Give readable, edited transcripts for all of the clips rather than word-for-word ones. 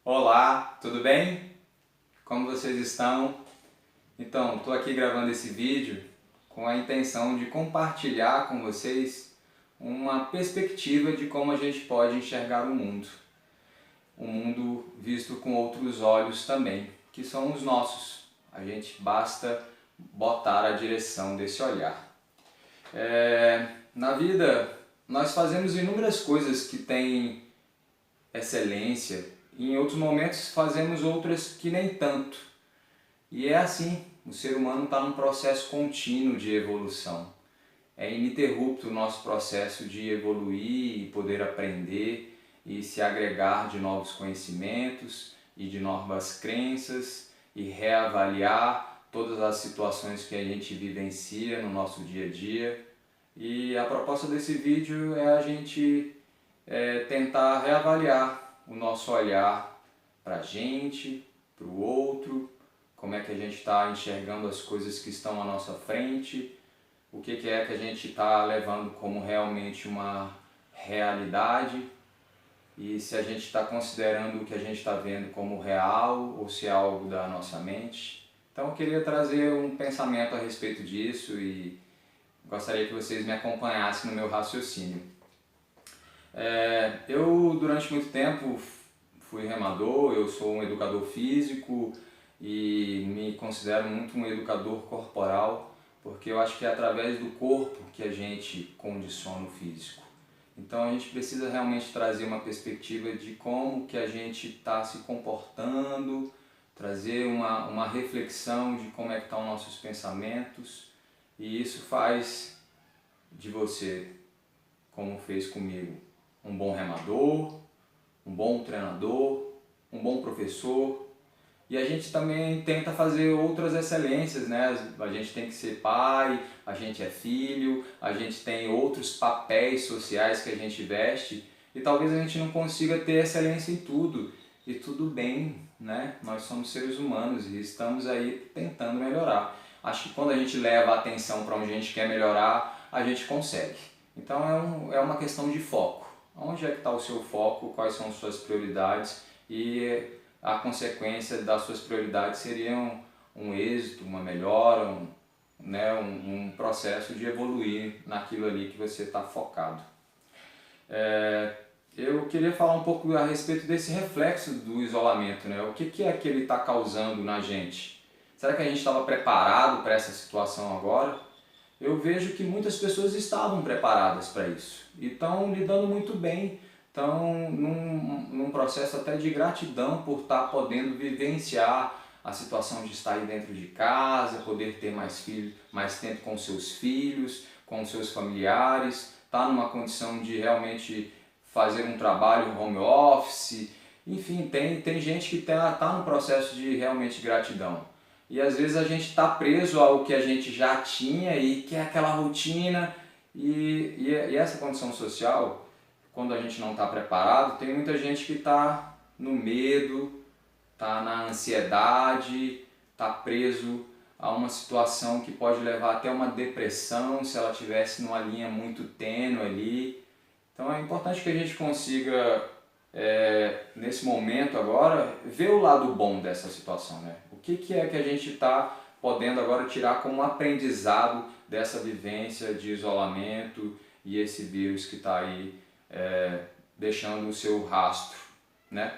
Olá, tudo bem? Como vocês estão? Então, estou aqui gravando esse vídeo com a intenção de compartilhar com vocês uma perspectiva de como a gente pode enxergar o mundo. Um mundo visto com outros olhos também, que são os nossos. A gente basta botar a direção desse olhar. Na vida, nós fazemos inúmeras coisas que têm excelência, e em outros momentos fazemos outras que nem tanto. E é assim, o ser humano está num processo contínuo de evolução. É ininterrupto o nosso processo de evoluir e poder aprender e se agregar de novos conhecimentos e de novas crenças e reavaliar todas as situações que a gente vivencia no nosso dia a dia. E a proposta desse vídeo é a gente tentar reavaliar o nosso olhar para a gente, para o outro, como é que a gente está enxergando as coisas que estão à nossa frente, o que é que a gente está levando como realmente uma realidade e se a gente está considerando o que a gente está vendo como real ou se é algo da nossa mente. Então eu queria trazer um pensamento a respeito disso e gostaria que vocês me acompanhassem no meu raciocínio. Eu durante muito tempo fui remador, eu sou um educador físico e me considero muito um educador corporal, porque eu acho que é através do corpo que a gente condiciona o físico. Então a gente precisa realmente trazer uma perspectiva de como que a gente está se comportando, trazer uma reflexão de como é que estão nossos pensamentos, e isso faz de você, como fez comigo, um bom remador, um bom treinador, um bom professor. E a gente também tenta fazer outras excelências, né? A gente tem que ser pai, a gente é filho, a gente tem outros papéis sociais que a gente veste e talvez a gente não consiga ter excelência em tudo. E tudo bem, né? Nós somos seres humanos e estamos aí tentando melhorar. Acho que quando a gente leva a atenção para onde a gente quer melhorar, a gente consegue. Então é uma questão de foco. Onde é que está o seu foco, quais são as suas prioridades e a consequência das suas prioridades seria um êxito, uma melhora, um processo de evoluir naquilo ali que você está focado. Eu queria falar um pouco a respeito desse reflexo do isolamento, né? O que é que ele está causando na gente? Será que a gente estava preparado para essa situação agora? Eu vejo que muitas pessoas estavam preparadas para isso e estão lidando muito bem, estão num processo até de gratidão por estar podendo vivenciar a situação de estar aí dentro de casa, poder ter mais tempo com seus filhos, com seus familiares, estar numa condição de realmente fazer um trabalho home office, enfim, tem gente que está no processo de realmente gratidão. E às vezes a gente está preso ao que a gente já tinha e quer aquela rotina e essa condição social, quando a gente não está preparado, tem muita gente que está no medo, está na ansiedade, está preso a uma situação que pode levar até uma depressão se ela estivesse numa linha muito tênue ali. Então é importante que a gente consiga, nesse momento agora, ver o lado bom dessa situação, né? O que é que a gente está podendo agora tirar como aprendizado dessa vivência de isolamento e esse vírus que está aí deixando o seu rastro, né?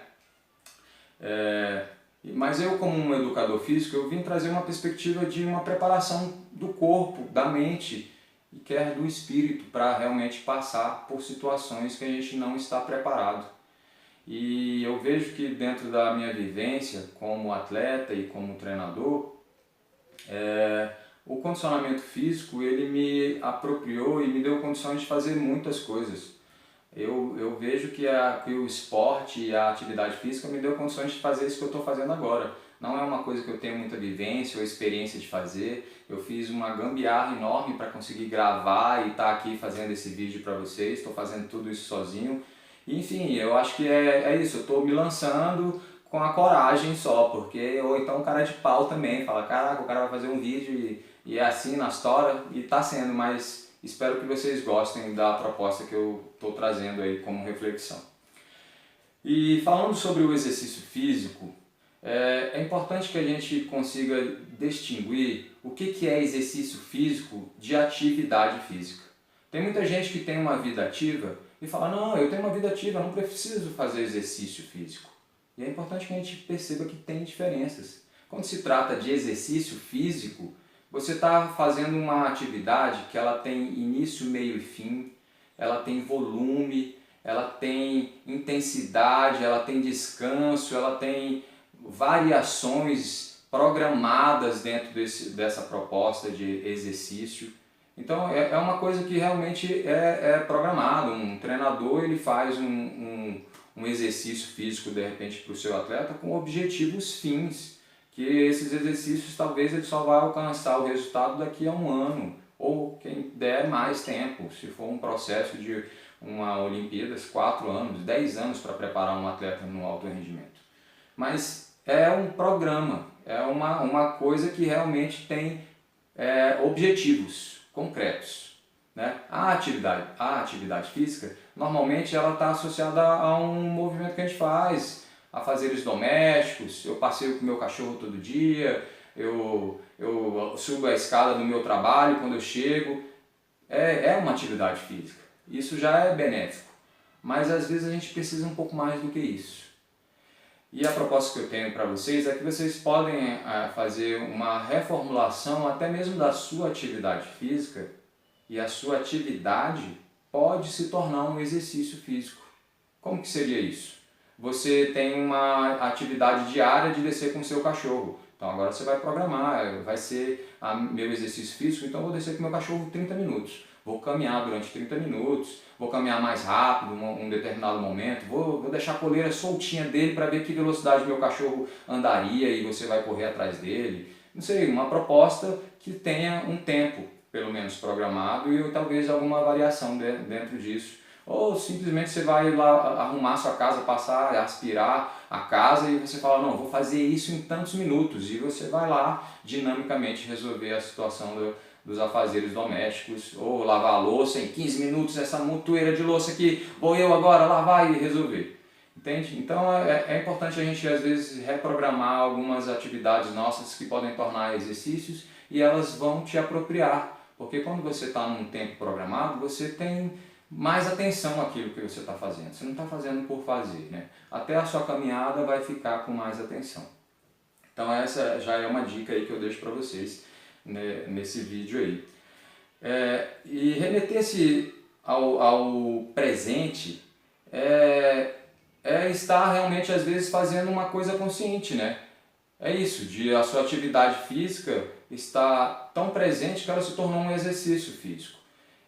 Mas eu, como um educador físico, eu vim trazer uma perspectiva de uma preparação do corpo, da mente e quer do espírito para realmente passar por situações que a gente não está preparado. E eu vejo que dentro da minha vivência como atleta e como treinador, o condicionamento físico ele me apropriou e me deu condições de fazer muitas coisas. Eu vejo que o esporte e a atividade física me deu condições de fazer isso que eu estou fazendo agora. Não é uma coisa que eu tenho muita vivência ou experiência de fazer. Eu fiz uma gambiarra enorme para conseguir gravar e estar aqui fazendo esse vídeo para vocês. Estou fazendo tudo isso sozinho. Enfim, eu acho que é isso. Eu estou me lançando com a coragem só, porque ou então um cara de pau também fala, caraca, o cara vai fazer um vídeo e é assim na história e está sendo, mas espero que vocês gostem da proposta que eu estou trazendo aí como reflexão. E falando sobre o exercício físico, é importante que a gente consiga distinguir o que é exercício físico de atividade física. Tem muita gente que tem uma vida ativa e fala, não, eu tenho uma vida ativa, eu não preciso fazer exercício físico. E é importante que a gente perceba que tem diferenças. Quando se trata de exercício físico, você está fazendo uma atividade que ela tem início, meio e fim, ela tem volume, ela tem intensidade, ela tem descanso, ela tem variações programadas dentro dessa proposta de exercício. Então é uma coisa que realmente é programado. Um treinador ele faz um exercício físico de repente para o seu atleta com objetivos fins, que esses exercícios talvez ele só vai alcançar o resultado daqui a um ano, ou quem der mais tempo, se for um processo de uma Olimpíadas, 4 anos, 10 anos para preparar um atleta no alto rendimento. Mas é um programa, é uma coisa que realmente tem objetivos concretos. Né? A atividade física, normalmente ela está associada a um movimento que a gente faz, afazeres domésticos, eu passeio com o meu cachorro todo dia, eu subo a escada do meu trabalho quando eu chego, é uma atividade física. Isso já é benéfico, mas às vezes a gente precisa um pouco mais do que isso. E a proposta que eu tenho para vocês é que vocês podem fazer uma reformulação até mesmo da sua atividade física, e a sua atividade pode se tornar um exercício físico. Como que seria isso? Você tem uma atividade diária de descer com o seu cachorro. Então agora você vai programar, vai ser meu exercício físico, então eu vou descer com o meu cachorro 30 minutos. Vou caminhar durante 30 minutos, vou caminhar mais rápido em um determinado momento, vou deixar a coleira soltinha dele para ver que velocidade meu cachorro andaria e você vai correr atrás dele. Não sei, uma proposta que tenha um tempo, pelo menos programado, e talvez alguma variação dentro disso. Ou simplesmente você vai lá arrumar sua casa, passar, aspirar a casa e você fala, não, vou fazer isso em tantos minutos. E você vai lá dinamicamente resolver a situação dos afazeres domésticos, ou lavar a louça em 15 minutos, essa montoeira de louça aqui, vou eu agora lavar e resolver. Entende? Então é importante a gente às vezes reprogramar algumas atividades nossas que podem tornar exercícios e elas vão te apropriar. Porque quando você está num tempo programado, você tem mais atenção àquilo que você está fazendo. Você não está fazendo por fazer, né? Até a sua caminhada vai ficar com mais atenção. Então essa já é uma dica aí que eu deixo para vocês, né, nesse vídeo aí. E remeter-se ao presente é estar realmente às vezes fazendo uma coisa consciente, né? É isso, de a sua atividade física está tão presente que ela se tornou um exercício físico.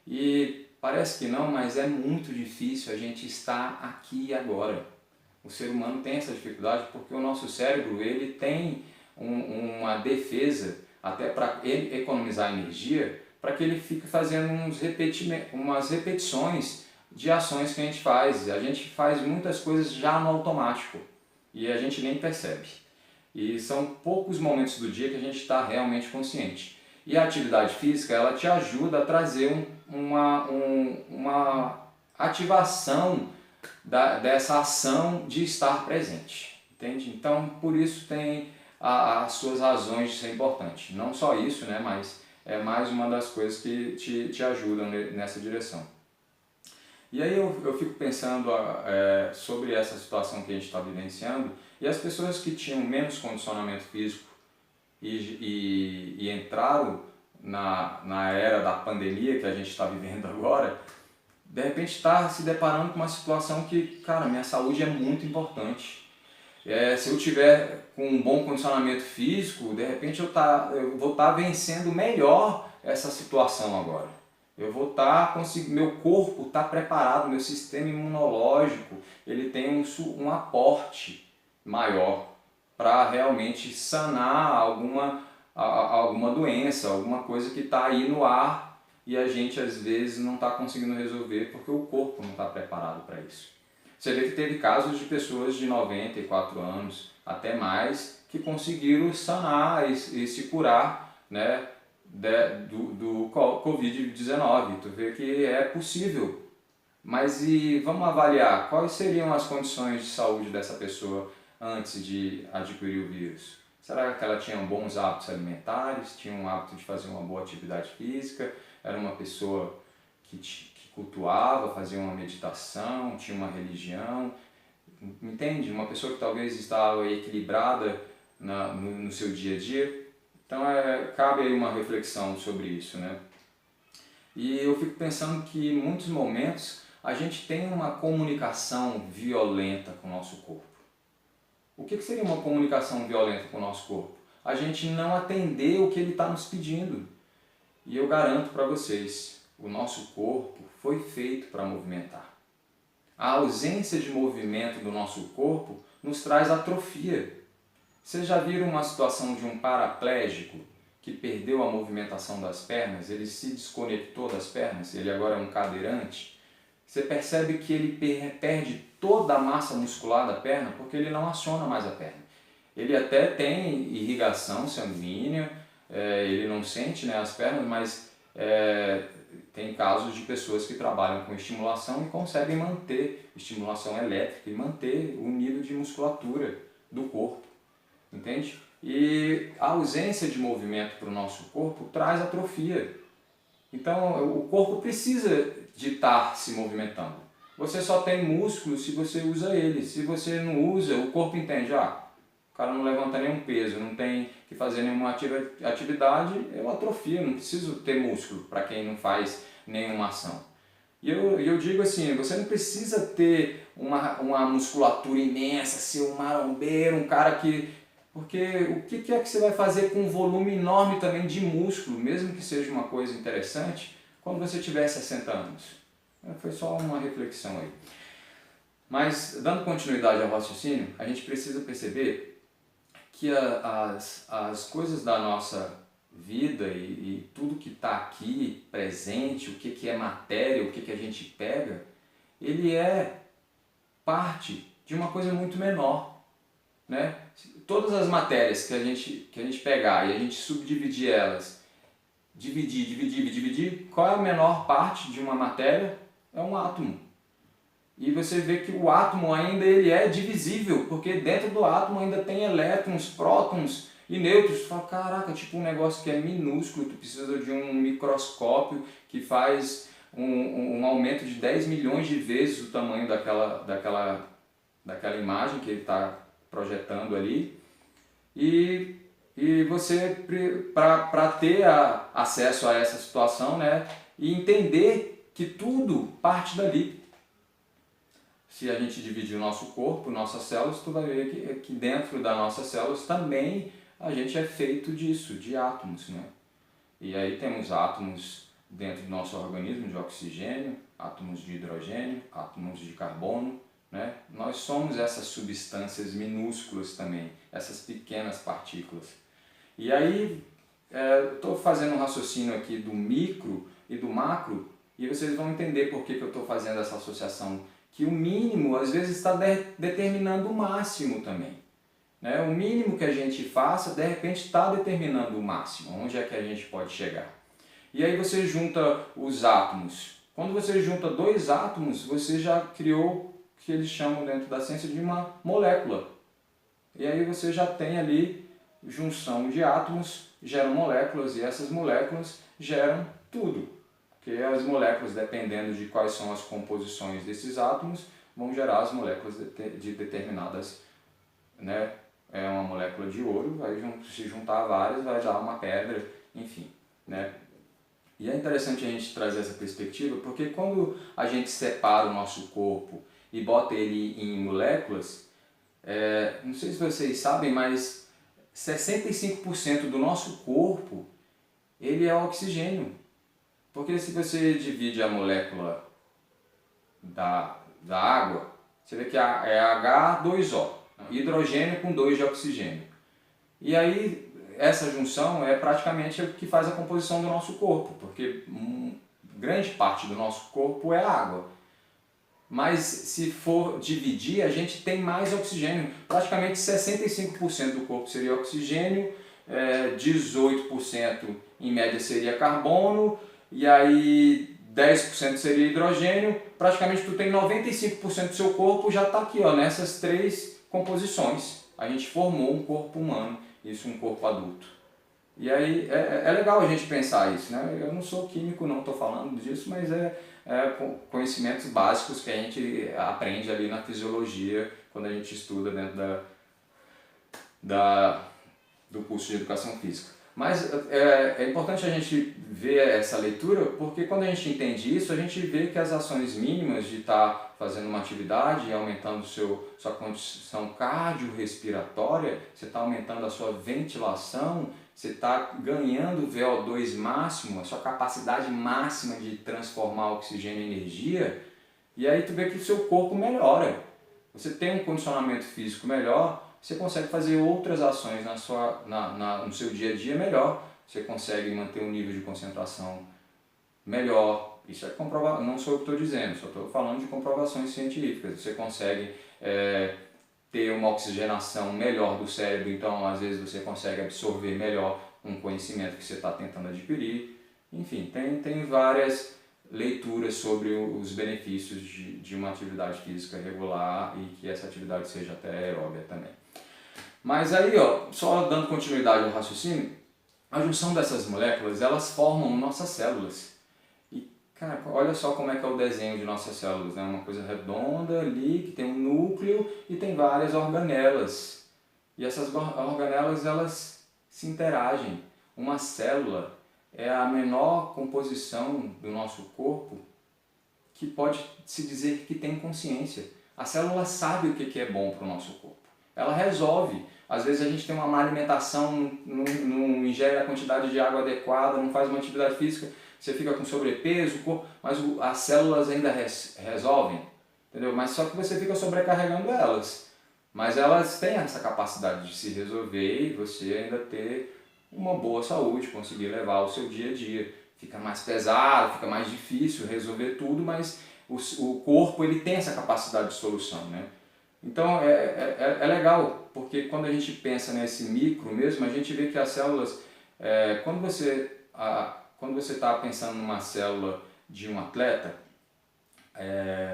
E parece que não, mas é muito difícil a gente estar aqui e agora. O ser humano tem essa dificuldade porque o nosso cérebro ele tem uma defesa até para ele economizar energia, para que ele fique fazendo umas repetições de ações que a gente faz. A gente faz muitas coisas já no automático e a gente nem percebe. E são poucos momentos do dia que a gente está realmente consciente. E a atividade física ela te ajuda a trazer uma ativação dessa ação de estar presente. Entende? Então, por isso tem as suas razões de ser importante. Não só isso, né, mas é mais uma das coisas que te ajudam nessa direção. E aí eu fico pensando sobre essa situação que a gente está vivenciando e as pessoas que tinham menos condicionamento físico e entraram na era da pandemia que a gente está vivendo agora, de repente está se deparando com uma situação que, cara, minha saúde é muito importante. Se eu tiver com um bom condicionamento físico, de repente eu vou estar vencendo melhor essa situação agora. Eu vou meu corpo está preparado, meu sistema imunológico, ele tem um aporte maior para realmente sanar alguma doença, alguma coisa que está aí no ar e a gente às vezes não está conseguindo resolver porque o corpo não está preparado para isso. Você vê que teve casos de pessoas de 94 anos, até mais, que conseguiram sanar e se curar, né, do Covid-19. Tu vê que é possível Mas e vamos avaliar quais seriam as condições de saúde dessa pessoa antes de adquirir o vírus? Será que ela tinha bons hábitos alimentares, tinha um hábito de fazer uma boa atividade física, era uma pessoa que cultuava, fazia uma meditação, tinha uma religião, entende? Uma pessoa que talvez estava equilibrada no seu dia a dia. Então cabe aí uma reflexão sobre isso, né? E eu fico pensando que em muitos momentos a gente tem uma comunicação violenta com o nosso corpo. O que seria uma comunicação violenta com o nosso corpo? A gente não atender o que ele está nos pedindo. E eu garanto para vocês, o nosso corpo foi feito para movimentar. A ausência de movimento do nosso corpo nos traz atrofia. Vocês já viram uma situação de um paraplégico que perdeu a movimentação das pernas, ele se desconectou das pernas, ele agora é um cadeirante? Você percebe que ele perde toda a massa muscular da perna porque ele não aciona mais a perna. Ele até tem irrigação sanguínea, ele não sente, né, as pernas, mas tem casos de pessoas que trabalham com estimulação e conseguem manter estimulação elétrica e manter o nível de musculatura do corpo, entende? E a ausência de movimento para o nosso corpo traz atrofia. Então o corpo precisa de estar se movimentando. Você só tem músculo se você usa ele. Se você não usa, o corpo entende, o cara não levanta nenhum peso, não tem que fazer nenhuma atividade, eu atrofio, não preciso ter músculo para quem não faz nenhuma ação. E eu digo assim, você não precisa ter uma musculatura imensa, ser um marombeiro, um cara que... Porque o que é que você vai fazer com um volume enorme também de músculo, mesmo que seja uma coisa interessante, quando você tiver 60 anos? Foi só uma reflexão aí. Mas, dando continuidade ao raciocínio, a gente precisa perceber que as coisas da nossa vida e tudo que está aqui presente, o que é matéria, o que a gente pega, ele é parte de uma coisa muito menor, né? Todas as matérias que a gente pegar e a gente subdividir elas, dividir, qual é a menor parte de uma matéria? É um átomo. E você vê que o átomo ainda ele é divisível, porque dentro do átomo ainda tem elétrons, prótons e nêutrons. Tu fala, caraca, tipo um negócio que é minúsculo, tu precisa de um microscópio que faz um aumento de 10 milhões de vezes o tamanho daquela imagem que ele está projetando ali. E você, para ter acesso a essa situação, né, e entender que tudo parte dali. Se a gente dividir o nosso corpo, nossas células, tu vai ver que dentro das nossas células também a gente é feito disso, de átomos, né? E aí temos átomos dentro do nosso organismo de oxigênio, átomos de hidrogênio, átomos de carbono, né? Nós somos essas substâncias minúsculas também, essas pequenas partículas. E aí estou fazendo um raciocínio aqui do micro e do macro e vocês vão entender por que eu estou fazendo essa associação, que o mínimo às vezes está determinando o máximo também, né? O mínimo que a gente faça de repente está determinando o máximo, onde é que a gente pode chegar. E aí você junta os átomos. Quando você junta dois átomos, você já criou o que eles chamam dentro da ciência de uma molécula. E aí você já tem ali junção de átomos, geram moléculas e essas moléculas geram tudo. Porque as moléculas, dependendo de quais são as composições desses átomos, vão gerar as moléculas de determinadas, né? É uma molécula de ouro, vai se juntar várias, vai dar uma pedra, enfim, né? E é interessante a gente trazer essa perspectiva, porque quando a gente separa o nosso corpo e bota ele em moléculas, não sei se vocês sabem, mas 65% do nosso corpo ele é oxigênio. Porque se você divide a molécula da água, você vê que é H2O, hidrogênio com 2 de oxigênio. E aí essa junção é praticamente o que faz a composição do nosso corpo, porque grande parte do nosso corpo é água. Mas se for dividir, a gente tem mais oxigênio. Praticamente 65% do corpo seria oxigênio, 18% em média seria carbono, e aí 10% seria hidrogênio, praticamente tu tem 95% do seu corpo já está aqui, ó, nessas três composições. A gente formou um corpo humano, isso um corpo adulto. E aí é legal a gente pensar isso, né? Eu não sou químico, não estou falando disso, mas conhecimentos básicos que a gente aprende ali na fisiologia quando a gente estuda dentro do curso de educação física. Mas é importante a gente ver essa leitura, porque quando a gente entende isso, a gente vê que as ações mínimas de estar fazendo uma atividade, aumentando sua condição cardiorrespiratória, você está aumentando a sua ventilação, você está ganhando VO2 máximo, a sua capacidade máxima de transformar oxigênio em energia, e aí tu vê que o seu corpo melhora. Você tem um condicionamento físico melhor, você consegue fazer outras ações no seu dia a dia melhor, você consegue manter um nível de concentração melhor. Isso é comprovado, não sou eu que estou dizendo, só estou falando de comprovações científicas. Você consegue ter uma oxigenação melhor do cérebro, então às vezes você consegue absorver melhor um conhecimento que você está tentando adquirir. Enfim, tem várias leituras sobre os benefícios de uma atividade física regular e que essa atividade seja até aeróbia também. Mas aí, ó, só dando continuidade ao raciocínio, a junção dessas moléculas, elas formam nossas células. E, cara, olha só como é que é o desenho de nossas células, né? Uma coisa redonda ali, que tem um núcleo e tem várias organelas. E essas organelas, elas se interagem. Uma célula é a menor composição do nosso corpo que pode se dizer que tem consciência. A célula sabe o que é bom para o nosso corpo. Ela resolve. Às vezes a gente tem uma má alimentação, não ingere a quantidade de água adequada, não faz uma atividade física, você fica com sobrepeso, mas as células ainda resolvem, entendeu? Mas só que você fica sobrecarregando elas. Mas elas têm essa capacidade de se resolver e você ainda ter uma boa saúde, conseguir levar o seu dia a dia. Fica mais pesado, fica mais difícil resolver tudo, mas o corpo ele tem essa capacidade de solução, né? Então é legal, porque quando a gente pensa nesse micro mesmo, a gente vê que as células, quando você está pensando numa célula de um atleta,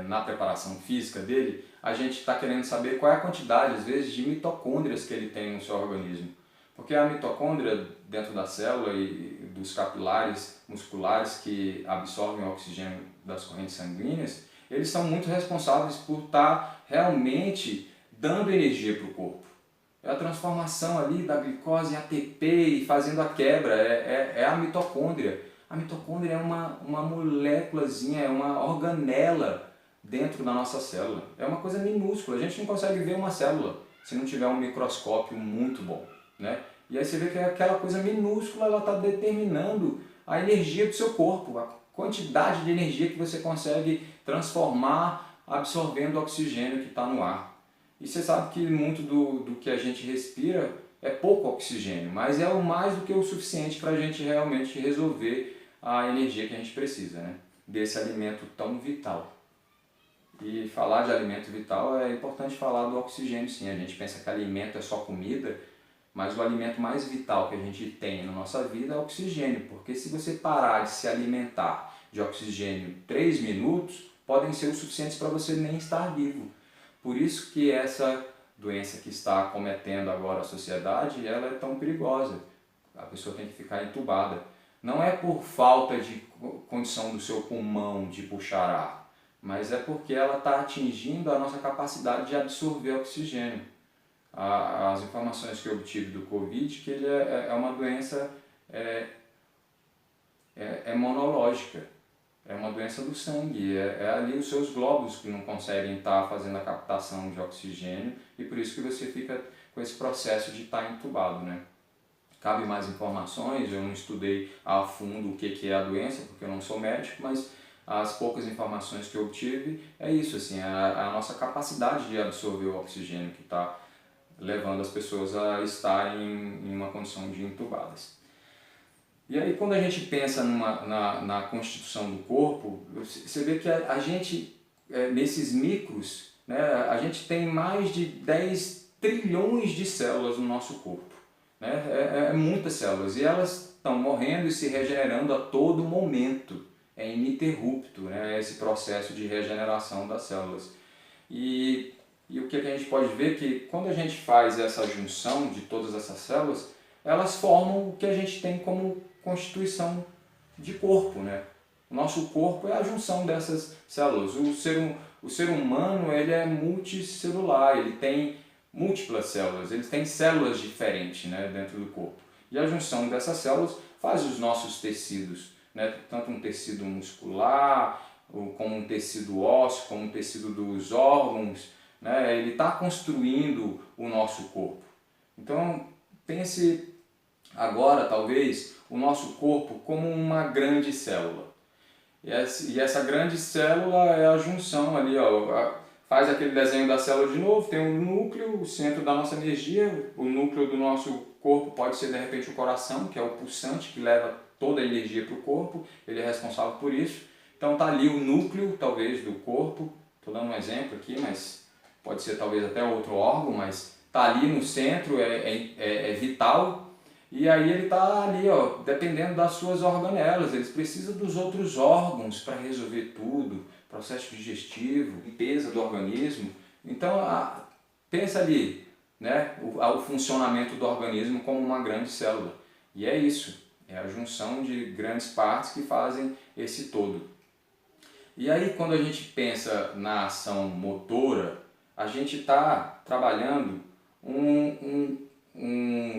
na preparação física dele, a gente está querendo saber qual é a quantidade, às vezes, de mitocôndrias que ele tem no seu organismo. Porque a mitocôndria dentro da célula e dos capilares musculares que absorvem o oxigênio das correntes sanguíneas, eles são muito responsáveis por estar realmente dando energia para o corpo. É a transformação ali da glicose em ATP e fazendo a quebra, é a mitocôndria. A mitocôndria é uma moléculazinha, é uma organela dentro da nossa célula. É uma coisa minúscula, a gente não consegue ver uma célula se não tiver um microscópio muito bom, né? E aí você vê que aquela coisa minúscula ela está determinando a energia do seu corpo, a quantidade de energia que você consegue transformar absorvendo o oxigênio que está no ar. E você sabe que muito do que a gente respira é pouco oxigênio, mas é o mais do que o suficiente para a gente realmente resolver a energia que a gente precisa, né? Desse alimento tão vital. E falar de alimento vital é importante falar do oxigênio, sim. A gente pensa que alimento é só comida, mas o alimento mais vital que a gente tem na nossa vida é o oxigênio, porque se você parar de se alimentar de oxigênio 3 minutos, podem ser o suficientes para você nem estar vivo. Por isso que essa doença que está acometendo agora a sociedade, ela é tão perigosa. A pessoa tem que ficar entubada. Não é por falta de condição do seu pulmão de puxar ar, mas é porque ela está atingindo a nossa capacidade de absorver oxigênio. As informações que eu obtive do Covid, que ele é uma doença monológica, é uma doença do sangue, é ali os seus glóbulos que não conseguem estar fazendo a captação de oxigênio e por isso que você fica com esse processo de estar entubado, né? Cabe mais informações, eu não estudei a fundo o que é a doença, porque eu não sou médico, mas as poucas informações que eu obtive é isso, assim, a nossa capacidade de absorver o oxigênio que está levando as pessoas a estarem em uma condição de entubadas. E aí quando a gente pensa na constituição do corpo, você vê que a gente, nesses micros, né, a gente tem mais de 10 trilhões de células no nosso corpo. Né? Muitas células, e elas estão morrendo e se regenerando a todo momento. é ininterrupto, né, esse processo de regeneração das células. E o que a gente pode ver é que quando a gente faz essa junção de todas essas células, elas formam o que a gente tem como constituição de corpo, né? O nosso corpo é a junção dessas células. O ser humano ele é multicelular, ele tem múltiplas células, ele tem células diferentes, né, dentro do corpo. E a junção dessas células faz os nossos tecidos, né, tanto um tecido muscular, como um tecido ósseo, como um tecido dos órgãos, né, ele está construindo o nosso corpo. Então, pense agora, talvez, o nosso corpo como uma grande célula. E essa grande célula é a junção ali, ó, faz aquele desenho da célula de novo, tem um núcleo, o centro da nossa energia, o núcleo do nosso corpo pode ser de repente o coração, que é o pulsante que leva toda a energia para o corpo, ele é responsável por isso. Então está ali o núcleo, talvez, do corpo, estou dando um exemplo aqui, mas pode ser talvez até outro órgão, mas está ali no centro, é vital. E aí ele está ali, ó, dependendo das suas organelas, eles precisam dos outros órgãos para resolver tudo, processo digestivo, limpeza do organismo. Então pensa ali, né, o funcionamento do organismo como uma grande célula. E é isso, é a junção de grandes partes que fazem esse todo. E aí quando a gente pensa na ação motora, a gente está trabalhando um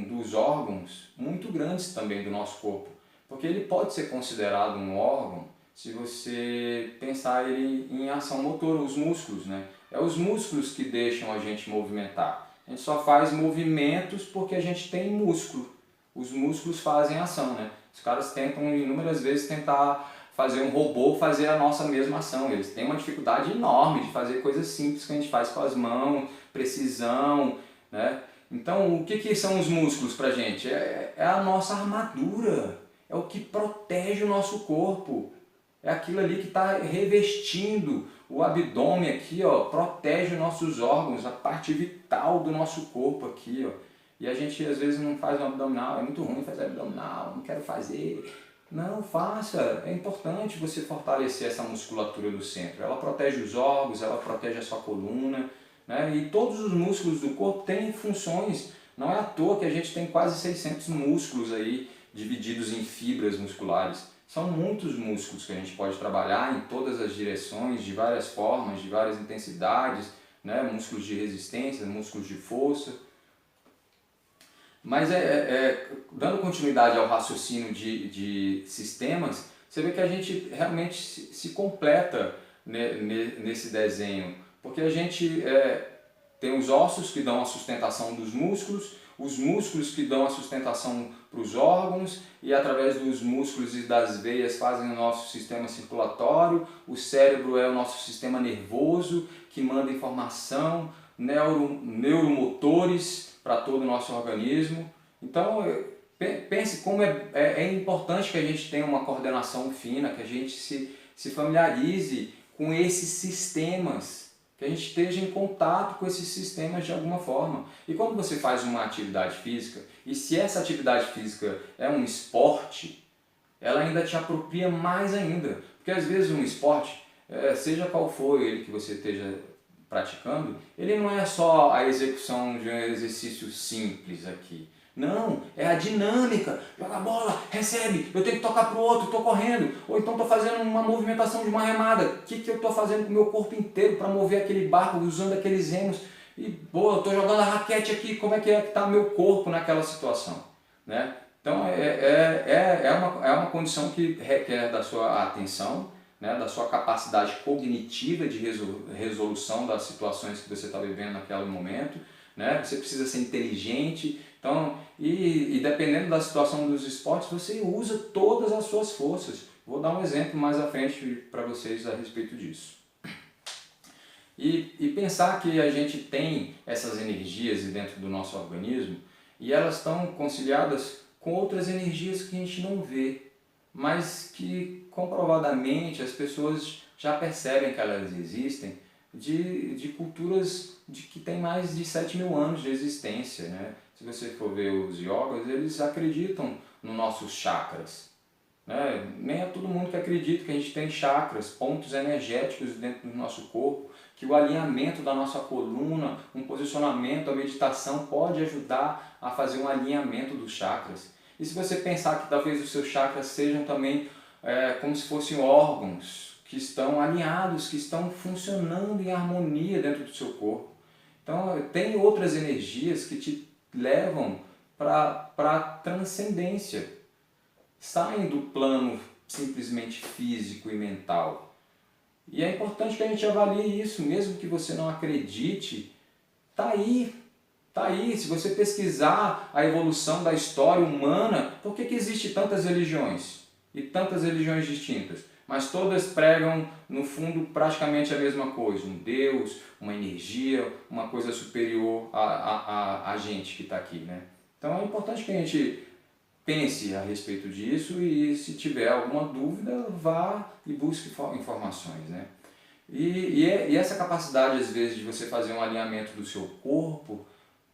dos órgãos muito grandes também do nosso corpo, porque ele pode ser considerado um órgão se você pensar ele em ação motora, os músculos, né? É os músculos que deixam a gente movimentar. A gente só faz movimentos porque a gente tem músculo. Os músculos fazem ação, né? Os caras tentam inúmeras vezes tentar fazer um robô fazer a nossa mesma ação. Eles têm uma dificuldade enorme de fazer coisas simples que a gente faz com as mãos, precisão, né? Então, o que são os músculos para a gente? É a nossa armadura, é o que protege o nosso corpo. É aquilo ali que está revestindo o abdômen aqui, ó, protege os nossos órgãos, a parte vital do nosso corpo aqui, ó. E a gente às vezes não faz um abdominal, é muito ruim fazer abdominal, não quero fazer. Não, faça, é importante você fortalecer essa musculatura do centro. Ela protege os órgãos, ela protege a sua coluna, né? E todos os músculos do corpo têm funções. Não é à toa que a gente tem quase 600 músculos aí divididos em fibras musculares. São muitos músculos que a gente pode trabalhar em todas as direções, de várias formas, de várias intensidades, né? Músculos de resistência, músculos de força. Mas dando continuidade ao raciocínio de sistemas, você vê que a gente realmente se completa nesse desenho. Porque a gente tem os ossos que dão a sustentação dos músculos, os músculos que dão a sustentação para os órgãos e através dos músculos e das veias fazem o nosso sistema circulatório, o cérebro é o nosso sistema nervoso que manda informação, neuromotores para todo o nosso organismo. Então pense como é importante que a gente tenha uma coordenação fina, que a gente se familiarize com esses sistemas, que a gente esteja em contato com esses sistemas de alguma forma. E quando você faz uma atividade física, e se essa atividade física é um esporte, ela ainda te apropria mais ainda. Porque às vezes um esporte, seja qual for ele que você esteja praticando, ele não é só a execução de um exercício simples aqui. Não, é a dinâmica. Joga a bola, recebe, eu tenho que tocar para o outro, estou correndo. Ou então estou fazendo uma movimentação de uma remada. O que eu estou fazendo com o meu corpo inteiro para mover aquele barco, usando aqueles remos? E, boa, eu estou jogando a raquete aqui, como é que está meu corpo naquela situação? Né? Então, é uma condição que requer da sua atenção, né, da sua capacidade cognitiva de resolução das situações que você está vivendo naquele momento. Né? Você precisa ser inteligente. Então, e dependendo da situação dos esportes, você usa todas as suas forças. Vou dar um exemplo mais à frente para vocês a respeito disso. E pensar que a gente tem essas energias dentro do nosso organismo e elas estão conciliadas com outras energias que a gente não vê, mas que comprovadamente as pessoas já percebem que elas existem de culturas que têm mais de 7.000 anos de existência, né? Se você for ver os yogas, eles acreditam nos nossos chakras. né? Nem é todo mundo que acredita que a gente tem chakras, pontos energéticos dentro do nosso corpo, que o alinhamento da nossa coluna, um posicionamento, a meditação pode ajudar a fazer um alinhamento dos chakras. E se você pensar que talvez os seus chakras sejam também como se fossem órgãos que estão alinhados, que estão funcionando em harmonia dentro do seu corpo. Então tem outras energias que te levam para a transcendência, saem do plano simplesmente físico e mental. E é importante que a gente avalie isso, mesmo que você não acredite, está aí. Está aí, se você pesquisar a evolução da história humana, por que existe tantas religiões? E tantas religiões distintas? Mas todas pregam, no fundo, praticamente a mesma coisa. Um Deus, uma energia, uma coisa superior a gente que está aqui, né? Então é importante que a gente pense a respeito disso e, se tiver alguma dúvida, vá e busque informações, né? E essa capacidade, às vezes, de você fazer um alinhamento do seu corpo,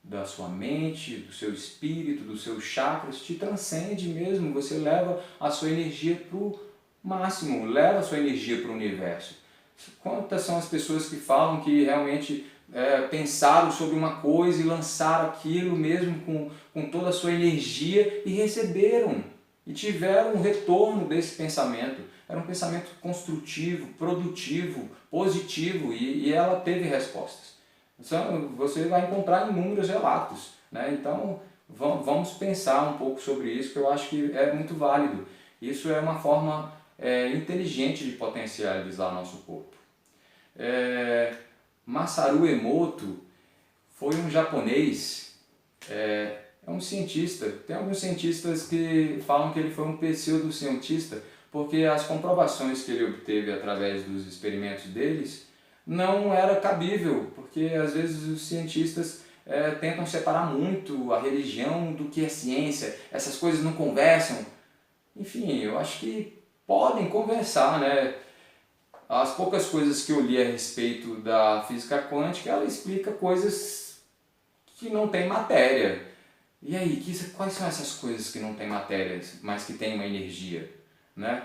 da sua mente, do seu espírito, dos seus chakras, te transcende mesmo. Você leva a sua energia para o máximo, leva a sua energia para o universo. Quantas são as pessoas que falam que realmente pensaram sobre uma coisa e lançaram aquilo mesmo com toda a sua energia e receberam e tiveram um retorno desse pensamento. Era um pensamento construtivo, produtivo, positivo, e ela teve respostas. Então, você vai encontrar inúmeros relatos, né? Então vamos pensar um pouco sobre isso, que eu acho que é muito válido. Isso é uma forma inteligente de potencializar nosso corpo. Masaru Emoto foi um japonês, é um cientista. Tem alguns cientistas que falam que ele foi um pseudocientista, porque as comprovações que ele obteve através dos experimentos deles não era cabível, porque às vezes os cientistas tentam separar muito a religião do que é ciência, essas coisas não conversam. Enfim, eu acho que podem conversar, né? As poucas coisas que eu li a respeito da física quântica, ela explica coisas que não tem matéria. E aí, quais são essas coisas que não tem matéria, mas que tem uma energia, né?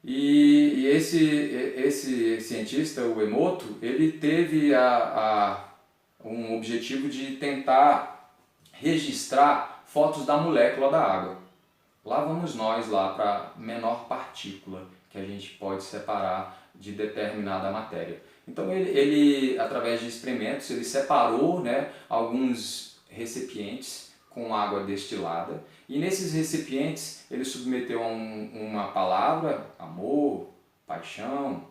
E esse cientista, o Emoto, ele teve um objetivo de tentar registrar fotos da molécula da água. Lá vamos nós lá para a menor partícula que a gente pode separar de determinada matéria. Então ele através de experimentos, ele separou, né, alguns recipientes com água destilada, e nesses recipientes ele submeteu a uma palavra, amor, paixão,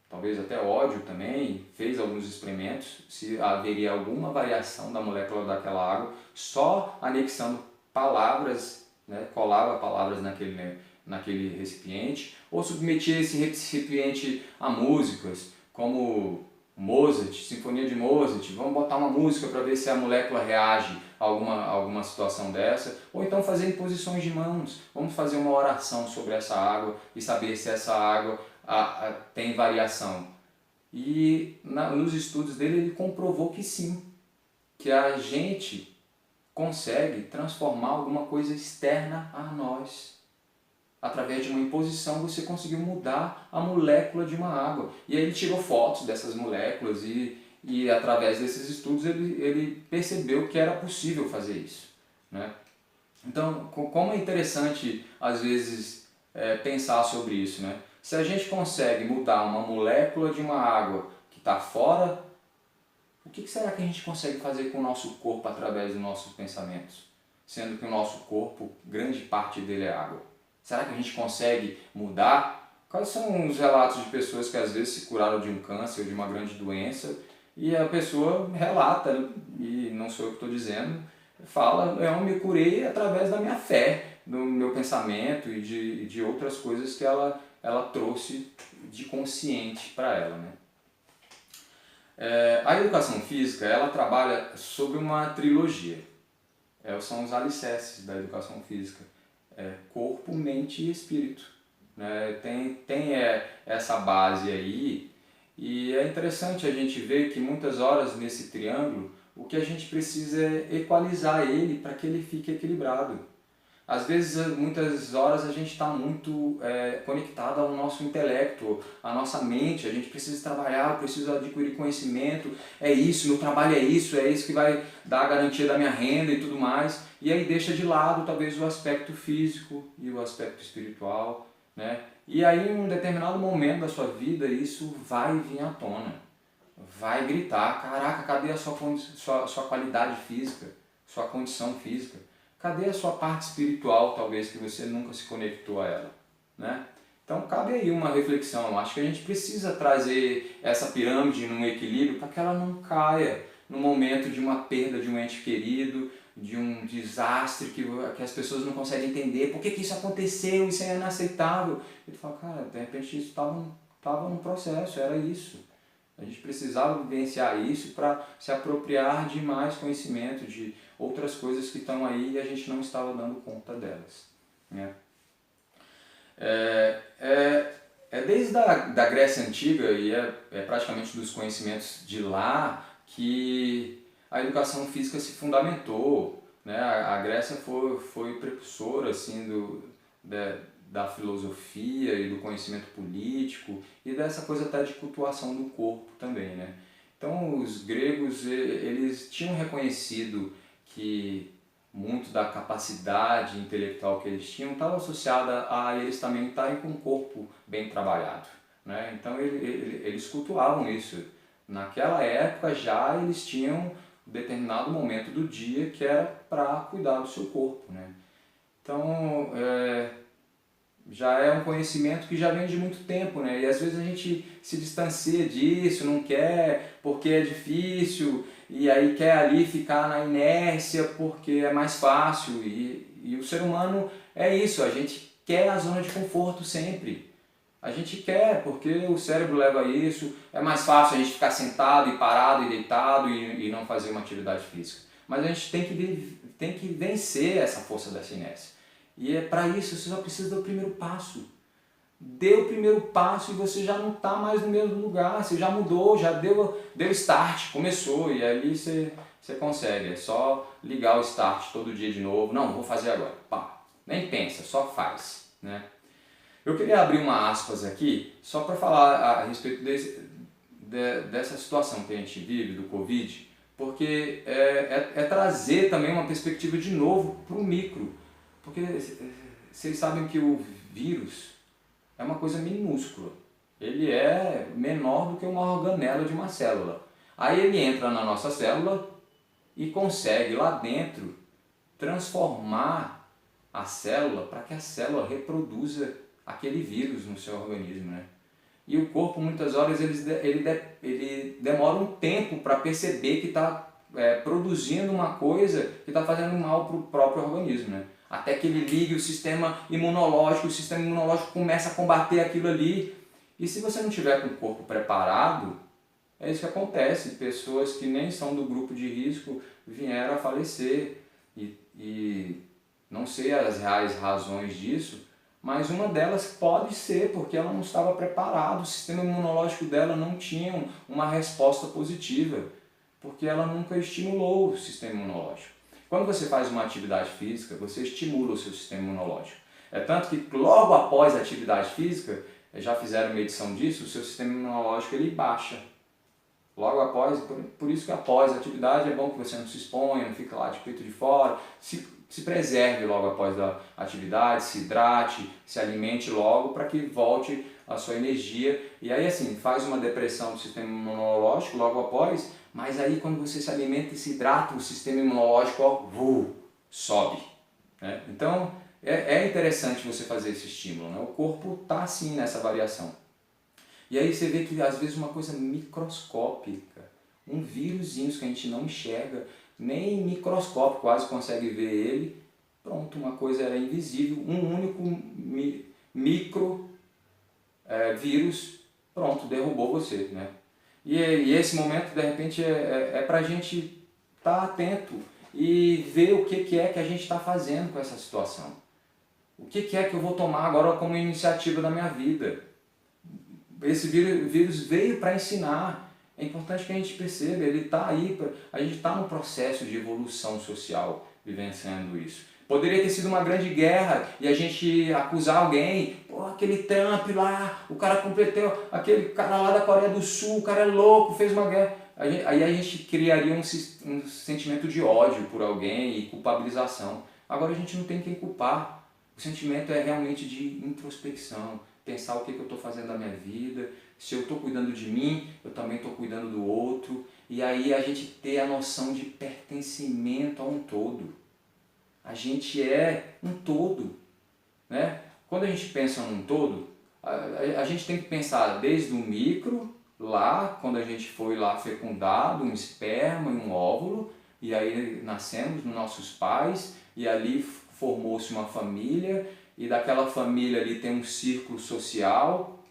talvez até ódio também, fez alguns experimentos, se haveria alguma variação da molécula daquela água, só anexando palavras, né, colava palavras naquele recipiente, ou submetia esse recipiente a músicas, como Mozart, Sinfonia de Mozart, vamos botar uma música para ver se a molécula reage a alguma situação dessa, ou então fazer imposições de mãos, vamos fazer uma oração sobre essa água e saber se essa água tem variação. E nos estudos dele ele comprovou que sim, que a gente consegue transformar alguma coisa externa a nós. Através de uma imposição você conseguiu mudar a molécula de uma água. E aí ele tirou fotos dessas moléculas e através desses estudos ele percebeu que era possível fazer isso, né? Então, como é interessante às vezes pensar sobre isso, né? Se a gente consegue mudar uma molécula de uma água que está fora, o que será que a gente consegue fazer com o nosso corpo através dos nossos pensamentos? Sendo que o nosso corpo, grande parte dele é água. Será que a gente consegue mudar? Quais são os relatos de pessoas que às vezes se curaram de um câncer ou de uma grande doença e a pessoa relata, e não sou eu que estou dizendo, fala, eu me curei através da minha fé, do meu pensamento e de outras coisas que ela trouxe de consciente para ela, né? A educação física, ela trabalha sobre uma trilogia. São os alicerces da educação física. Corpo, mente e espírito, né? Tem essa base aí, e é interessante a gente ver que muitas horas nesse triângulo o que a gente precisa é equalizar ele para que ele fique equilibrado. Às vezes, muitas horas a gente está muito conectado ao nosso intelecto, à nossa mente, a gente precisa trabalhar, eu preciso adquirir conhecimento, é isso, meu trabalho é isso que vai dar a garantia da minha renda e tudo mais, e aí deixa de lado talvez o aspecto físico e o aspecto espiritual, né? E aí em um determinado momento da sua vida isso vai vir à tona, vai gritar, caraca, cadê a sua qualidade física, sua condição física? Cadê a sua parte espiritual, talvez, que você nunca se conectou a ela, né? Então cabe aí uma reflexão, eu acho que a gente precisa trazer essa pirâmide num equilíbrio para que ela não caia no momento de uma perda de um ente querido, de um desastre que as pessoas não conseguem entender, por que isso aconteceu, isso é inaceitável. Ele fala, cara, de repente isso estava num processo, era isso. A gente precisava vivenciar isso para se apropriar de mais conhecimento, de outras coisas que estão aí e a gente não estava dando conta delas, né? É desde da Grécia Antiga e é praticamente dos conhecimentos de lá que a educação física se fundamentou, né? A Grécia foi precursora assim, da filosofia e do conhecimento político e dessa coisa até de cultuação do corpo também, né? Então os gregos eles tinham reconhecido que muito da capacidade intelectual que eles tinham estava associada a eles também estarem com o corpo bem trabalhado, né? Então eles cultuavam isso. Naquela época já eles tinham um determinado momento do dia que era para cuidar do seu corpo, né? Então já é um conhecimento que já vem de muito tempo, né? E às vezes a gente se distancia disso, não quer porque é difícil, e aí quer ali ficar na inércia porque é mais fácil. E o ser humano é isso, a gente quer a zona de conforto sempre. A gente quer, porque o cérebro leva a isso, é mais fácil a gente ficar sentado e parado e deitado e não fazer uma atividade física. Mas a gente tem que vencer essa força dessa inércia. E é para isso você só precisa do primeiro passo. Dê o primeiro passo e você já não está mais no mesmo lugar, você já mudou, já deu start, começou e ali você consegue. É só ligar o start todo dia de novo. Não, vou fazer agora. Pá, nem pensa, só faz, né? Eu queria abrir uma aspas aqui só para falar a respeito dessa situação que a gente vive do Covid, porque é trazer também uma perspectiva de novo para o micro. Porque vocês sabem que o vírus é uma coisa minúscula. Ele é menor do que uma organela de uma célula. Aí ele entra na nossa célula e consegue lá dentro transformar a célula para que a célula reproduza aquele vírus no seu organismo, né? E o corpo muitas horas ele demora um tempo para perceber que está produzindo uma coisa que está fazendo mal para o próprio organismo, né? Até que ele ligue o sistema imunológico começa a combater aquilo ali. E se você não tiver com o corpo preparado, é isso que acontece. Pessoas que nem são do grupo de risco vieram a falecer. E não sei as reais razões disso, mas uma delas pode ser porque ela não estava preparada, o sistema imunológico dela não tinha uma resposta positiva, porque ela nunca estimulou o sistema imunológico. Quando você faz uma atividade física, você estimula o seu sistema imunológico. É tanto que logo após a atividade física, já fizeram medição disso, o seu sistema imunológico ele baixa. Logo após, por isso que após a atividade é bom que você não se exponha, não fique lá de peito de fora, se preserve logo após a atividade, se hidrate, se alimente logo para que volte a sua energia. E aí assim, faz uma depressão do sistema imunológico logo após, mas aí quando você se alimenta e se hidrata, o sistema imunológico sobe, né? Então é interessante você fazer esse estímulo, né? O corpo está assim nessa variação. E aí você vê que às vezes uma coisa microscópica, um vírusinho que a gente não enxerga, nem microscópio quase consegue ver ele, pronto, uma coisa era invisível, um único micro vírus, pronto, derrubou você, né? E esse momento de repente é para a gente estar atento e ver o que é que a gente está fazendo com essa situação. O que é que eu vou tomar agora como iniciativa da minha vida? Esse vírus veio para ensinar. É importante que a gente perceba, ele está aí, a gente está num processo de evolução social vivenciando isso. Poderia ter sido uma grande guerra e a gente acusar alguém, pô, aquele Trump lá, o cara completou, aquele cara lá da Coreia do Sul, o cara é louco, fez uma guerra. Aí a gente criaria um sentimento de ódio por alguém e culpabilização. Agora a gente não tem quem culpar. O sentimento é realmente de introspecção, pensar o que eu estou fazendo da minha vida, se eu estou cuidando de mim, eu também estou cuidando do outro, e aí a gente ter a noção de pertencimento a um todo. A gente é um todo, né? Quando a gente pensa num todo, a gente tem que pensar desde o micro, lá, quando a gente foi lá fecundado, um esperma e um óvulo, e aí nascemos nos nossos pais, e ali formou-se uma família, e daquela família ali tem um círculo social,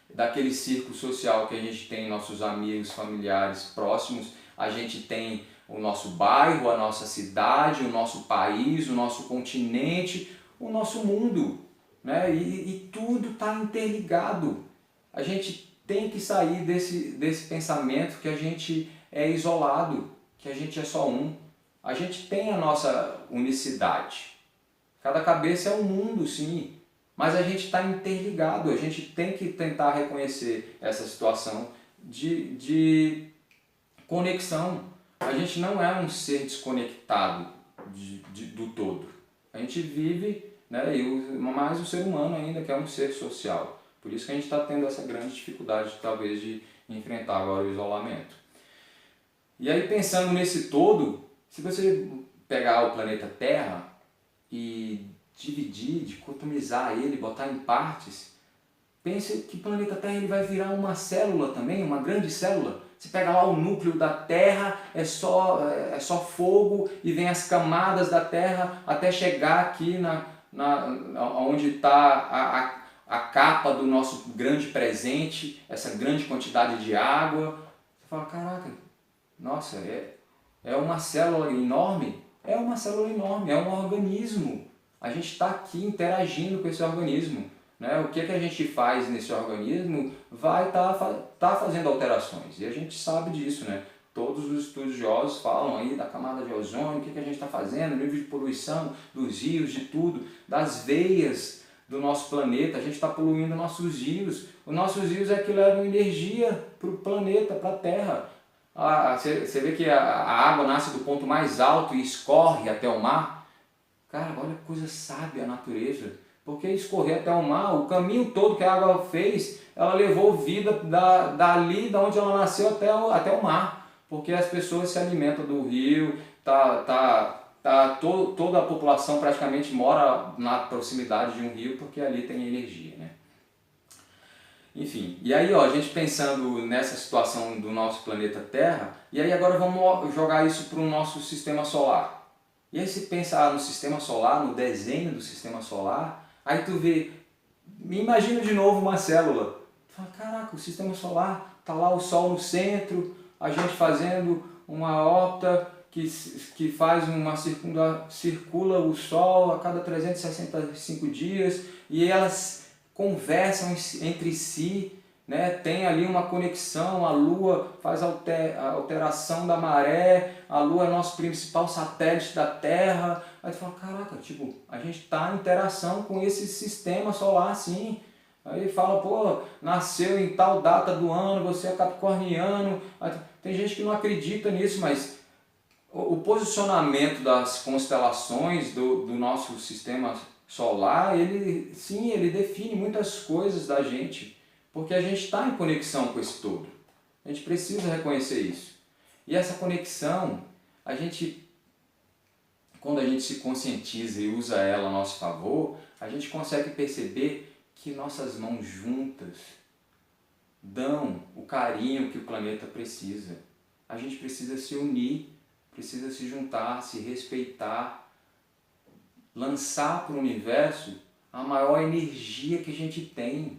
daquele círculo social que a gente tem nossos amigos, familiares próximos, a gente tem o nosso bairro, a nossa cidade, o nosso país, o nosso continente, o nosso mundo, né? E tudo está interligado. A gente tem que sair desse pensamento que a gente é isolado, que a gente é só um. A gente tem a nossa unicidade. Cada cabeça é um mundo, sim, mas a gente está interligado. A gente tem que tentar reconhecer essa situação de conexão. A gente não é um ser desconectado do todo. A gente vive, né, mais o ser humano ainda, que é um ser social. Por isso que a gente está tendo essa grande dificuldade, talvez, de enfrentar agora o isolamento. E aí, pensando nesse todo, se você pegar o planeta Terra e dividir, dicotomizar ele, botar em partes, pense que o planeta Terra ele vai virar uma célula também, uma grande célula. Você pega lá o núcleo da Terra, é só fogo, e vem as camadas da Terra até chegar aqui onde está a capa do nosso grande presente, essa grande quantidade de água. Você fala, caraca, nossa, é uma célula enorme? É uma célula enorme, é um organismo. A gente está aqui interagindo com esse organismo. Né? O que a gente faz nesse organismo vai tá fazendo alterações. E a gente sabe disso, né? Todos os estudiosos falam aí da camada de ozônio, o que a gente está fazendo, o nível de poluição dos rios, de tudo, das veias do nosso planeta. A gente está poluindo nossos rios. Os nossos rios é que levam energia para o planeta, para a Terra. Você vê que a água nasce do ponto mais alto e escorre até o mar. Cara, olha que coisa sábia a natureza. Porque escorrer até o mar, o caminho todo que a água fez, ela levou vida dali, da onde ela nasceu, até o mar. Porque as pessoas se alimentam do rio, toda a população praticamente mora na proximidade de um rio, porque ali tem energia, né? Enfim, e aí a gente pensando nessa situação do nosso planeta Terra, e aí agora vamos jogar isso para o nosso sistema solar. E aí se pensar no sistema solar, no desenho do sistema solar, aí tu vê, imagina de novo uma célula. Tu fala, caraca, o sistema solar, tá lá o Sol no centro, a gente fazendo uma órbita que faz circula o Sol a cada 365 dias, e elas conversam entre si, né? Tem ali uma conexão, a Lua faz a alteração da maré, a Lua é nosso principal satélite da Terra. Aí tu fala, caraca, tipo, a gente está em interação com esse sistema solar assim. Aí fala, pô, nasceu em tal data do ano, você é capricorniano. Aí, tem gente que não acredita nisso, mas o posicionamento das constelações do nosso sistema solar, ele define muitas coisas da gente, porque a gente está em conexão com esse todo. A gente precisa reconhecer isso. E essa conexão, quando a gente se conscientiza e usa ela a nosso favor, a gente consegue perceber que nossas mãos juntas dão o carinho que o planeta precisa. A gente precisa se unir, precisa se juntar, se respeitar, lançar para o universo a maior energia que a gente tem.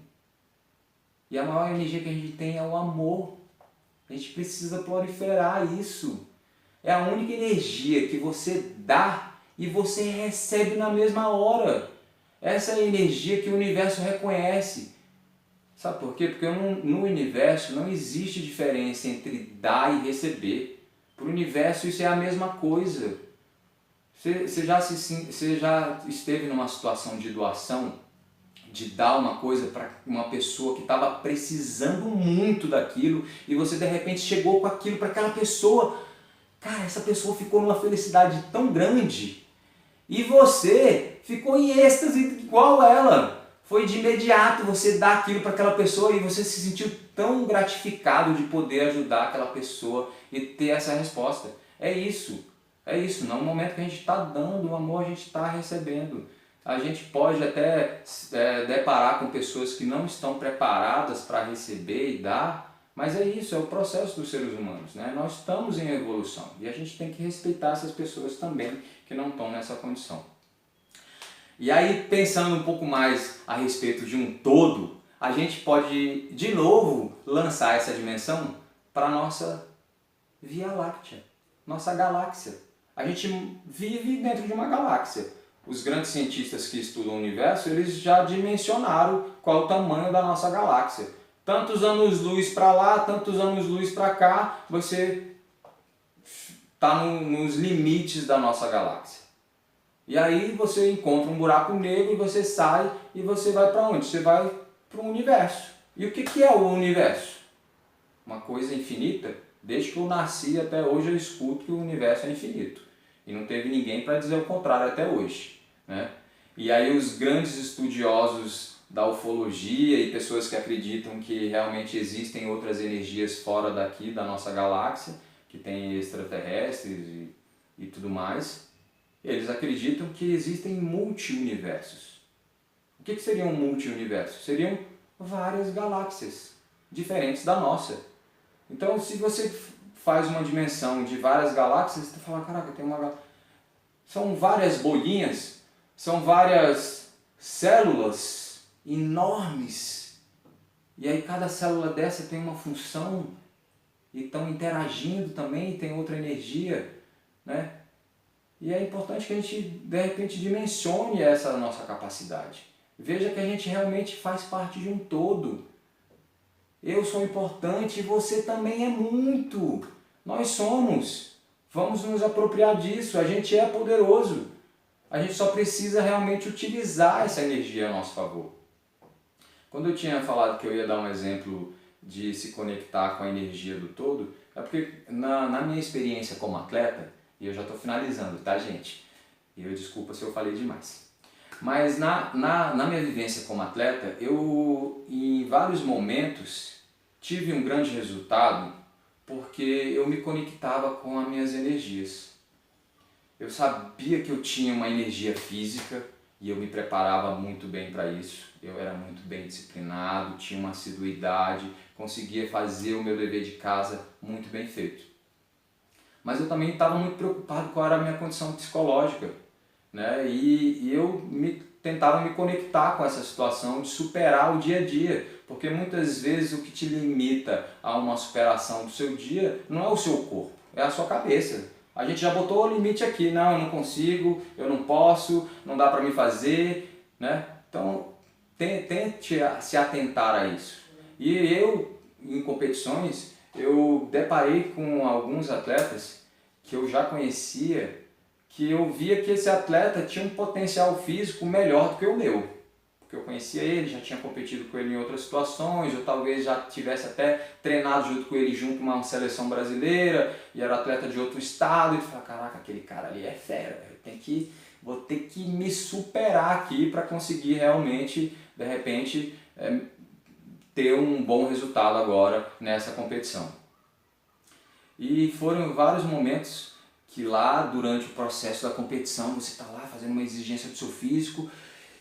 E a maior energia que a gente tem é o amor. A gente precisa proliferar isso. É a única energia que você dá e você recebe na mesma hora. Essa é a energia que o universo reconhece. Sabe por quê? Porque no universo não existe diferença entre dar e receber. Para o universo isso é a mesma coisa. Você já esteve numa situação de doação, de dar uma coisa para uma pessoa que estava precisando muito daquilo e você de repente chegou com aquilo para aquela pessoa? Cara, essa pessoa ficou numa felicidade tão grande e você ficou em êxtase igual ela. Foi de imediato você dar aquilo para aquela pessoa e você se sentiu tão gratificado de poder ajudar aquela pessoa e ter essa resposta. É isso, no momento que a gente está dando o amor, a gente está recebendo. A gente pode até deparar com pessoas que não estão preparadas para receber e dar, mas é isso, é o processo dos seres humanos, né? Nós estamos em evolução e a gente tem que respeitar essas pessoas também que não estão nessa condição. E aí, pensando um pouco mais a respeito de um todo, a gente pode de novo lançar essa dimensão para a nossa Via Láctea, nossa galáxia. A gente vive dentro de uma galáxia. Os grandes cientistas que estudam o universo, eles já dimensionaram qual é o tamanho da nossa galáxia. Tantos anos-luz para lá, tantos anos-luz para cá, você está nos limites da nossa galáxia. E aí você encontra um buraco negro e você sai e você vai para onde? Você vai para o universo. E o que é o universo? Uma coisa infinita? Desde que eu nasci até hoje eu escuto que o universo é infinito. E não teve ninguém para dizer o contrário até hoje, né? E aí os grandes estudiosos da ufologia e pessoas que acreditam que realmente existem outras energias fora daqui da nossa galáxia, que tem extraterrestres e tudo mais, eles acreditam que existem multi-universos. O que seria um multi-universo? Seriam várias galáxias diferentes da nossa. Então, se você faz uma dimensão de várias galáxias, você fala, caraca, tem uma galáxia. São várias bolinhas, são várias células enormes. E aí cada célula dessa tem uma função e estão interagindo também, tem outra energia, né? E é importante que a gente, de repente, dimensione essa nossa capacidade. Veja que a gente realmente faz parte de um todo. Eu sou importante e você também é muito. Nós somos. Vamos nos apropriar disso. A gente é poderoso. A gente só precisa realmente utilizar essa energia a nosso favor. Quando eu tinha falado que eu ia dar um exemplo de se conectar com a energia do todo, é porque na minha experiência como atleta, e eu já estou finalizando, tá, gente? E eu desculpa se eu falei demais. Mas na minha vivência como atleta, eu em vários momentos tive um grande resultado porque eu me conectava com as minhas energias. Eu sabia que eu tinha uma energia física e eu me preparava muito bem para isso. Eu era muito bem disciplinado, tinha uma assiduidade, conseguia fazer o meu dever de casa muito bem feito. Mas eu também estava muito preocupado com qual era a minha condição psicológica, né? E eu tentava me conectar com essa situação de superar o dia a dia, porque muitas vezes o que te limita a uma superação do seu dia não é o seu corpo, é a sua cabeça. A gente já botou o limite aqui, não, eu não consigo, eu não posso, não dá para me fazer, né? Então tente se atentar a isso. E eu, em competições, eu deparei com alguns atletas que eu já conhecia, que eu via que esse atleta tinha um potencial físico melhor do que o meu. Porque eu conhecia ele, já tinha competido com ele em outras situações, ou talvez já tivesse até treinado junto com ele junto a uma seleção brasileira, e era atleta de outro estado, e tu fala, caraca, aquele cara ali é fera, vou ter que me superar aqui para conseguir realmente, de repente, ter um bom resultado agora nessa competição. E foram vários momentos que lá, durante o processo da competição, você está lá fazendo uma exigência do seu físico,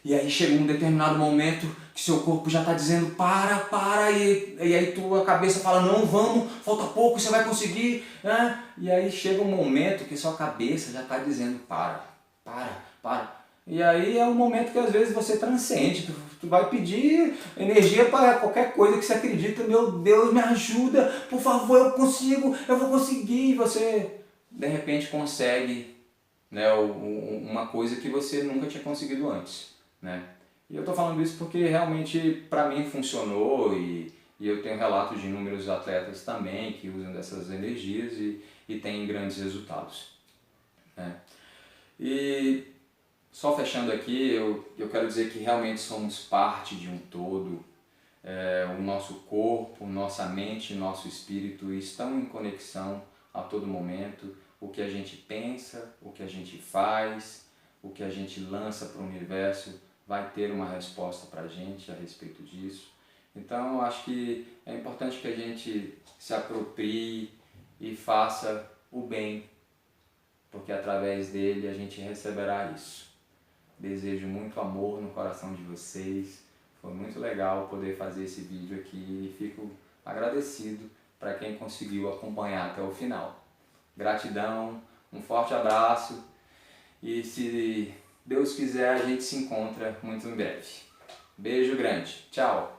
e aí chega um determinado momento que seu corpo já está dizendo para, e aí a cabeça fala, não, vamos, falta pouco, você vai conseguir, né? E aí chega um momento que sua cabeça já está dizendo para. E aí é um momento que às vezes você transcende, tu vai pedir energia para qualquer coisa que você acredita, meu Deus, me ajuda, por favor, eu vou conseguir, e você de repente consegue, né, uma coisa que você nunca tinha conseguido antes, né? E eu estou falando isso porque realmente para mim funcionou e eu tenho relatos de inúmeros atletas também que usam dessas energias e têm grandes resultados, né? E só fechando aqui, eu quero dizer que realmente somos parte de um todo. O nosso corpo, nossa mente, nosso espírito estão em conexão a todo momento. O que a gente pensa, o que a gente faz, o que a gente lança para o universo vai ter uma resposta para a gente a respeito disso. Então eu acho que é importante que a gente se aproprie e faça o bem, porque através dele a gente receberá isso. Desejo muito amor no coração de vocês. Foi muito legal poder fazer esse vídeo aqui e fico agradecido para quem conseguiu acompanhar até o final. Gratidão, um forte abraço e se Deus quiser a gente se encontra muito em breve. Beijo grande, tchau!